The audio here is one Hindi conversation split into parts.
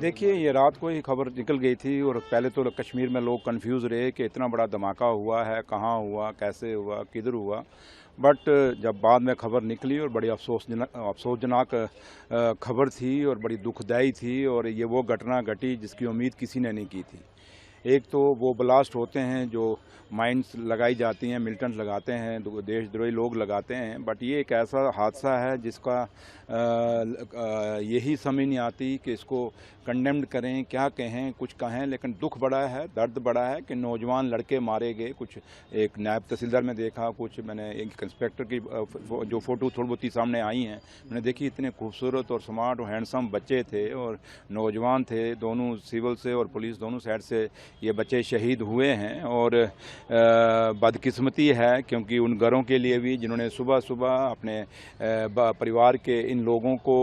देखिए, ये रात को ही खबर निकल गई थी और पहले तो कश्मीर में लोग कंफ्यूज रहे कि इतना बड़ा धमाका हुआ है, कहाँ हुआ, कैसे हुआ, किधर हुआ। बट जब बाद में खबर निकली और बड़ी अफसोसजनक खबर थी और बड़ी दुखदाई थी, और ये वो घटना घटी जिसकी उम्मीद किसी ने नहीं की थी। एक तो वो ब्लास्ट होते हैं जो माइंस लगाई जाती हैं, मिलिटेंट लगाते हैं, देशद्रोही लोग लगाते हैं, बट ये एक ऐसा हादसा है जिसका यही समझ नहीं आती कि इसको कंडेम्ड करें, क्या कहें, कुछ कहें, लेकिन दुख बड़ा है, दर्द बड़ा है कि नौजवान लड़के मारे गए। कुछ एक नायब तहसीलदार में देखा, कुछ मैंने एक इंस्पेक्टर की जो फ़ोटो थोड़ी बहुत ही सामने आई हैं मैंने देखी, इतने खूबसूरत और स्मार्ट और हैंडसम बच्चे थे और नौजवान थे, दोनों सिविल से और पुलिस दोनों साइड से ये बच्चे शहीद हुए हैं। और बदकिस्मती है क्योंकि उन घरों के लिए भी जिन्होंने सुबह सुबह अपने परिवार के इन लोगों को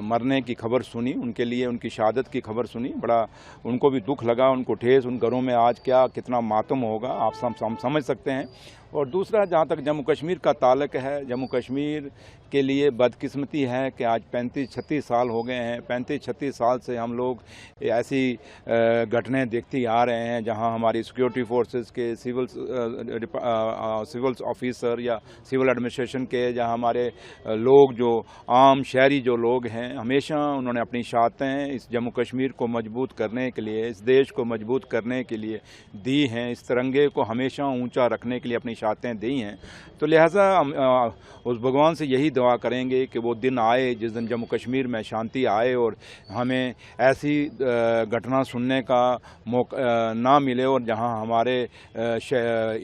मरने की खबर सुनी, उनके लिए उनकी शहादत की खबर सुनी, बड़ा उनको भी दुख लगा, उनको ठेस, उन घरों में आज क्या कितना मातम होगा आप समझ सकते हैं। और दूसरा, जहाँ तक जम्मू कश्मीर का ताल्लुक है, जम्मू कश्मीर के लिए बदकिस्मती है कि आज 35-36 साल हो गए हैं। 35-36 साल से हम लोग ऐसी घटनाएं देखते आ रहे हैं जहां हमारी सिक्योरिटी फोर्सेस के सिविल ऑफिसर या सिविल एडमिनिस्ट्रेशन के, जहां हमारे लोग जो आम शहरी जो लोग हैं, हमेशा उन्होंने अपनी शहादतें इस जम्मू कश्मीर को मजबूत करने के लिए, इस देश को मजबूत करने के लिए दी हैं, इस तिरंगे को हमेशा ऊंचा रखने के लिए अपनी शहादतें दी हैं। तो लिहाजा हम उस भगवान से यही दुआ करेंगे कि वो दिन आए जिस दिन जम्मू कश्मीर में शांति आए और हमें ऐसी घटना सुनने का मौका ना मिले, और जहां हमारे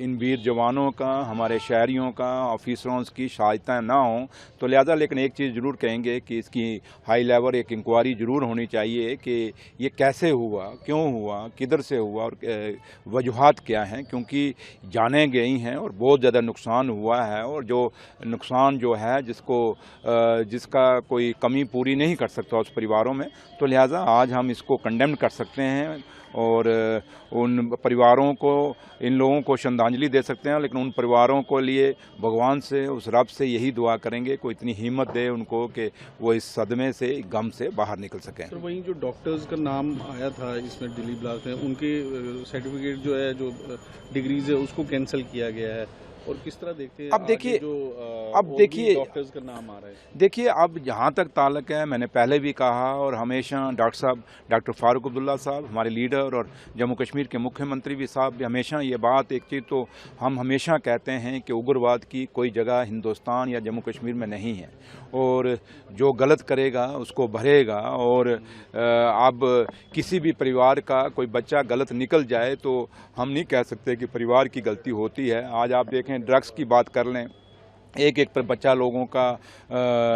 इन वीर जवानों का, हमारे शहरियों का, ऑफिसरों की शहादतें ना हों। तो लिहाजा लेकिन एक चीज़ ज़रूर कहेंगे कि इसकी हाई लेवल एक इंक्वायरी ज़रूर होनी चाहिए कि ये कैसे हुआ, क्यों हुआ, किधर से हुआ और वजूहात क्या हैं, क्योंकि जाने गई हैं और बहुत ज़्यादा नुकसान हुआ है। और जो नुकसान जो है जिसका कोई कमी पूरी नहीं कर सकता उस परिवारों में, तो लिहाजा आज हम इसको कंडेम कर सकते हैं और उन परिवारों को, इन लोगों को श्रद्धांजलि दे सकते हैं, लेकिन उन परिवारों को लिए भगवान से, उस रब से यही दुआ करेंगे कोई इतनी हिम्मत दे उनको कि वो इस सदमे से, गम से बाहर निकल सकें। सर, वहीं जो डॉक्टर्स का नाम आया था इसमें दिल्ली ब्लास्ट में, उनके सर्टिफिकेट जो है, जो डिग्रीज है, उसको कैंसिल किया गया है, और किस तरह देखते हैं अब देखिए डॉक्टर्स का नाम आ रहा है। देखिए, अब जहाँ तक ताल्लुक है, मैंने पहले भी कहा और हमेशा डॉक्टर फारूक अब्दुल्ला साहब हमारे लीडर और जम्मू कश्मीर के मुख्यमंत्री भी साहब भी हमेशा ये बात, एक चीज़ तो हम हमेशा कहते हैं कि उग्रवाद की कोई जगह हिंदुस्तान या जम्मू कश्मीर में नहीं है, और जो गलत करेगा उसको भरेगा। और अब किसी भी परिवार का कोई बच्चा गलत निकल जाए तो हम नहीं कह सकते कि परिवार की गलती होती है। आज आप देखें, ड्रग्स की बात कर लें, एक एक पर बच्चा लोगों का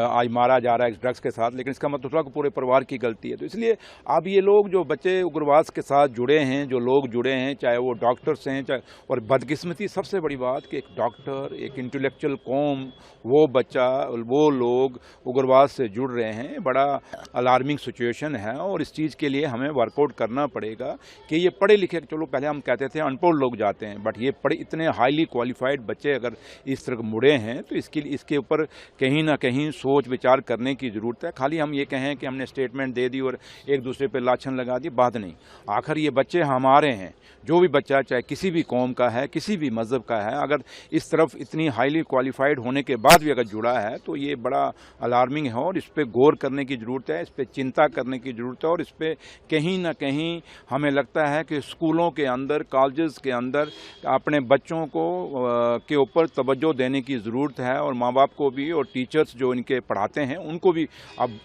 आज मारा जा रहा है ड्रग्स के साथ, लेकिन इसका मतलब कि पूरे परिवार की गलती है। तो इसलिए अब ये लोग जो बच्चे उग्रवाद के साथ जुड़े हैं, जो लोग जुड़े हैं, चाहे वो डॉक्टर्स हैं, चाहे, और बदकिस्मती सबसे बड़ी बात कि एक डॉक्टर, एक इंटेलेक्चुअल कौम, वो बच्चा, वो लोग उग्रवाद से जुड़ रहे हैं, बड़ा अलार्मिंग सिचुएशन है। और इस चीज़ के लिए हमें वर्कआउट करना पड़ेगा कि ये पढ़े लिखे, चलो पहले हम कहते थे अनपढ़ लोग जाते हैं, बट ये इतने हाईली क्वालिफाइड बच्चे अगर इस तरह मुड़े हैं तो इसके ऊपर कहीं ना कहीं सोच विचार करने की ज़रूरत है। खाली हम ये कहें कि हमने स्टेटमेंट दे दी और एक दूसरे पर लाछन लगा दी, बात नहीं। आखिर ये बच्चे हमारे हैं, जो भी बच्चा चाहे किसी भी कौम का है, किसी भी मज़हब का है, अगर इस तरफ इतनी हाईली क्वालिफाइड होने के बाद भी अगर जुड़ा है तो ये बड़ा अलार्मिंग है, और इस पर गौर करने की ज़रूरत है, इस पर चिंता करने की ज़रूरत है। और इस पर कहीं ना कहीं हमें लगता है कि स्कूलों के अंदर, कॉलेजेस के अंदर अपने बच्चों को के ऊपर तवज्जो देने की ज़रूरत है, और माँ बाप को भी, और टीचर्स जो इनके पढ़ाते हैं उनको भी अब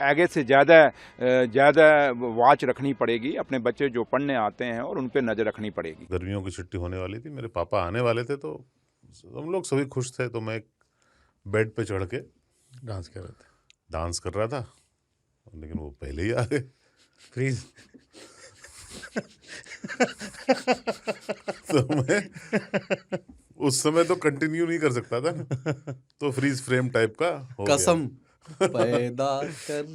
आगे से ज़्यादा वाच रखनी पड़ेगी, अपने बच्चे जो पढ़ने आते हैं और उन पर नज़र रखनी पड़ेगी। गर्मियों की छुट्टी होने वाली थी, मेरे पापा आने वाले थे, तो हम लोग सभी खुश थे, तो मैं बेड पे चढ़ के डांस कर रहा था, लेकिन वो पहले ही आ गए। प्लीज तो मैं उस समय तो कंटिन्यू नहीं कर सकता था ना, तो फ्रीज फ्रेम टाइप का हो कसम गया। पैदा कर